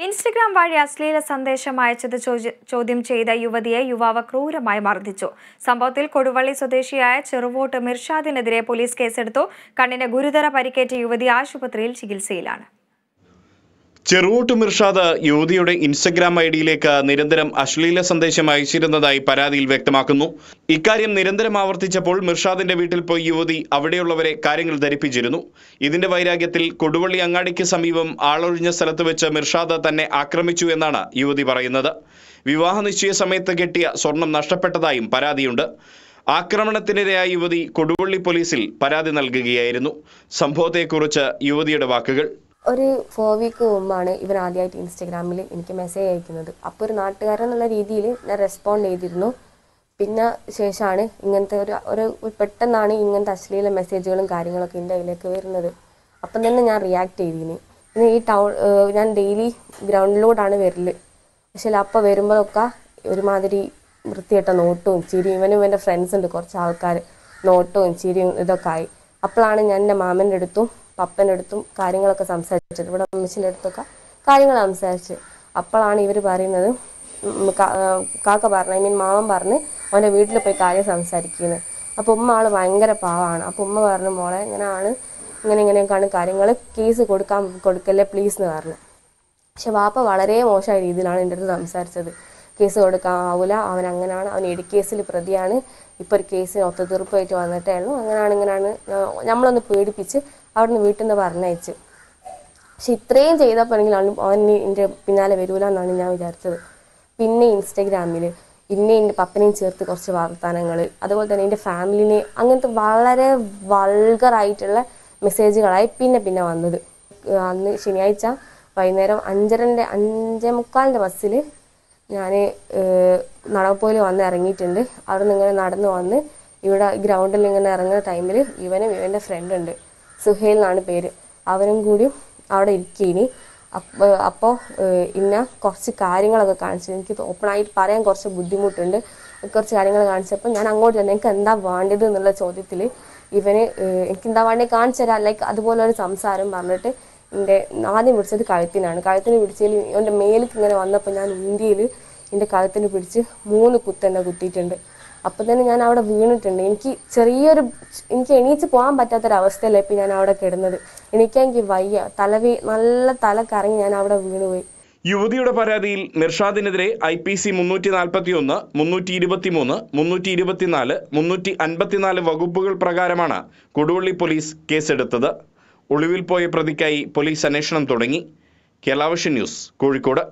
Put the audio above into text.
Instagram വഴി അശ്ലീല സന്ദേശം അയച്ചത് ചോദ്യം ചെയ്ത യുവതിയെ യുവാവ് ക്രൂരമായി മർദ്ദിച്ചു. സംഭവത്തിൽ കൊടുവള്ളി സ്വദേശിയായ ചെറുവോട്ട് മിർഷാദിനെതിരെ പോലീസ് കേസെടുത്തു. കണ്ണിന് ഗുരുതര പരിക്കേറ്റ യുവതി ആശുപത്രിയിൽ ചികിത്സയിലാണ്. ചെറുവോട്ട് മിർഷാദ് യുവതിയുടെ ഇൻസ്റ്റഗ്രാം ഐഡിയിലേക്ക് നിരന്തരം അശ്ലീല സന്ദേശം അയച്ചിരുന്നതായി പരാതിയിൽ വ്യക്തമാക്കുന്നു. ഇക്കാര്യം നിരന്തരം ആവർത്തിച്ചപ്പോൾ മിർഷാദിന്റെ വീട്ടിൽ പോയി യുവതി അവിടെയുള്ളവരെ കാര്യങ്ങൾ ധരിപ്പിച്ചിരുന്നു. ഇതിന്റെ വൈരാഗ്യത്തിൽ കൊടുവള്ളി അങ്ങാടിക്ക് സമീപം ആളൊഴിഞ്ഞ സ്ഥലത്ത് വെച്ച് മിർഷാദ് തന്നെ ആക്രമിച്ചു എന്നാണ് യുവതി പറയുന്നത്. വിവാഹ നിശ്ചയ സമയത്ത് കെട്ടിയ സ്വർണം നഷ്ടപ്പെട്ടതായും പരാതിയുണ്ട്. ആക്രമണത്തിനിരയായ യുവതി കൊടുവള്ളി പോലീസിൽ പരാതി നൽകുകയായിരുന്നു. സംഭവത്തെക്കുറിച്ച് യുവതിയുടെ വാക്കുകൾ. ഒരു 4 വീക്ക് മുമ്പാണ് ഇവർ ആദ്യമായിട്ട് ഇൻസ്റ്റഗ്രാമിൽ എനിക്ക് മെസ്സേജ് അയക്കുന്നത്. അപ്പോൾ ഒരു നാട്ടുകാരൻ എന്നുള്ള രീതിയിൽ ഞാൻ റെസ്പോണ്ട് ചെയ്തിരുന്നു. പിന്നെ ശേഷമാണ് ഇങ്ങനത്തെ ഒരു പെട്ടെന്നാണ് ഇങ്ങനത്തെ അശ്ലീല മെസ്സേജുകളും കാര്യങ്ങളൊക്കെ എൻ്റെ കയ്യിലേക്ക് വരുന്നത്. അപ്പം തന്നെ ഞാൻ റിയാക്ട് ചെയ്തിരുന്നു. പിന്നെ ഈ ഞാൻ ഡെയിലി ഗ്രൗണ്ടിലോട്ടാണ് വരൽ. പക്ഷേ അപ്പോൾ വരുമ്പോഴൊക്കെ ഒരുമാതിരി വൃത്തികെട്ട നോട്ടവും ചിരിയും, ഇവൻ്റെ ഫ്രണ്ട്സ് ഉണ്ട് കുറച്ച് ആൾക്കാർ, നോട്ടവും ചിരിയും ഇതൊക്കെ ആയി. അപ്പോഴാണ് ഞാൻ എൻ്റെ മാമൻ്റെ അടുത്തും പപ്പൻ്റെ അടുത്തും കാര്യങ്ങളൊക്കെ സംസാരിച്ചത്. ഇവിടെ അമ്മച്ചിൻ്റെ അടുത്തൊക്കെ കാര്യങ്ങൾ സംസാരിച്ച് അപ്പോഴാണ് ഇവർ പറയുന്നത്, കാക്ക പറഞ്ഞു, മാമൻ പറഞ്ഞ് അവൻ്റെ വീട്ടിൽ പോയി കാര്യം സംസാരിക്കുന്നത്. അപ്പോൾ ഉമ്മ ആൾ ഭയങ്കര പാവമാണ്. അപ്പോൾ ഉമ്മ പറഞ്ഞു, മോളെ ഇങ്ങനെയൊക്കെയാണ് കാര്യങ്ങൾ, കേസ് കൊടുക്കല്ലേ പ്ലീസ് എന്ന് പറഞ്ഞു. പക്ഷെ വാപ്പ വളരെ മോശമായ രീതിയിലാണ് എൻ്റെ അടുത്ത് സംസാരിച്ചത്. കേസ് കൊടുക്കാവൂല, അവൻ അങ്ങനെയാണ്, അവൻ കേസിൽ പ്രതിയാണ്, ഇപ്പോൾ ഒരു കേസിന് ഒത്തുതീർപ്പായിട്ട് വന്നിട്ടേ ഉള്ളൂ, ഇങ്ങനെയാണ് നമ്മളൊന്ന് പേടിപ്പിച്ച് അവിടുന്ന് വീട്ടിൽ നിന്ന് പറഞ്ഞയച്ച്. പക്ഷെ ഇത്രയും ചെയ്തപ്പോഴെങ്കിലും അവൻ എൻ്റെ പിന്നാലെ വരൂല എന്നാണ് ഞാൻ വിചാരിച്ചത്. പിന്നെ ഇൻസ്റ്റഗ്രാമിൽ എൻ്റെ പപ്പനെയും ചേർത്ത് കുറച്ച് വർത്തമാനങ്ങൾ, അതുപോലെ തന്നെ എൻ്റെ ഫാമിലിനെ, അങ്ങനത്തെ വളരെ വൾഗറായിട്ടുള്ള മെസ്സേജുകളായി പിന്നെ വന്നത്. അന്ന് ശനിയാഴ്ച വൈകുന്നേരം 5:45 ബസ്സിൽ ഞാൻ നടപ്പോയിൽ വന്ന് ഇറങ്ങിയിട്ടുണ്ട്. അവിടെ നിന്ന് ഇങ്ങനെ നടന്നു വന്ന് ഇവിടെ ഗ്രൗണ്ടിൽ ഇങ്ങനെ ഇറങ്ങുന്ന ടൈമിൽ ഇവൻ്റെ ഫ്രണ്ട് ഉണ്ട്, സുഹേൽ എന്നാണ് പേര്, അവനും കൂടി അവിടെ ഇരിക്കേനി. അപ്പോൾ ഇന്ന കുറച്ച് കാര്യങ്ങളൊക്കെ കാണിച്ചു. എനിക്ക് ഓപ്പണായിട്ട് പറയാൻ കുറച്ച് ബുദ്ധിമുട്ടുണ്ട്. കുറച്ച് കാര്യങ്ങൾ കാണിച്ചപ്പോൾ ഞാൻ അങ്ങോട്ട് തന്നെ എനിക്ക് എന്താ വേണ്ടത് എന്നുള്ള ചോദ്യത്തിൽ എനിക്ക് എന്താ വേണ്ടത് കാണിച്ചു തരാം, ലൈക്ക് അതുപോലെ ഒരു സംസാരം പറഞ്ഞിട്ട് എൻ്റെ ആദ്യം പിടിച്ചത് കഴുത്തിന് പിടിച്ചതിൽ എൻ്റെ മേലേക്ക് ഇങ്ങനെ വന്നപ്പോൾ ഞാൻ ഇന്ത്യയിൽ എൻ്റെ കഴുത്തിന് പിടിച്ച് 3 കുത്തെന്നെ കുത്തിയിട്ടുണ്ട്. അപ്പം തന്നെ ഞാൻ അവിടെ വീണിട്ടുണ്ട്. എനിക്ക് എണീച്ച് പോകാൻ പറ്റാത്തൊരവസ്ഥയല്ലേ ഇപ്പം ഞാൻ അവിടെ കിടന്നത്. എനിക്ക് വയ്യ, നല്ല തല കറങ്ങി ഞാൻ അവിടെ വീണുപോയി. യുവതിയുടെ പരാതിയിൽ മിർഷാദിനെതിരെ IPC 341, 323, 324, 354 വകുപ്പുകൾ പ്രകാരമാണ് കൊടുവള്ളി പോലീസ് കേസെടുത്തത്. ഒളിവിൽ പോയ പ്രതിക്കായി പോലീസ് അന്വേഷണം തുടങ്ങി. Kerala vision news, Kozhikode.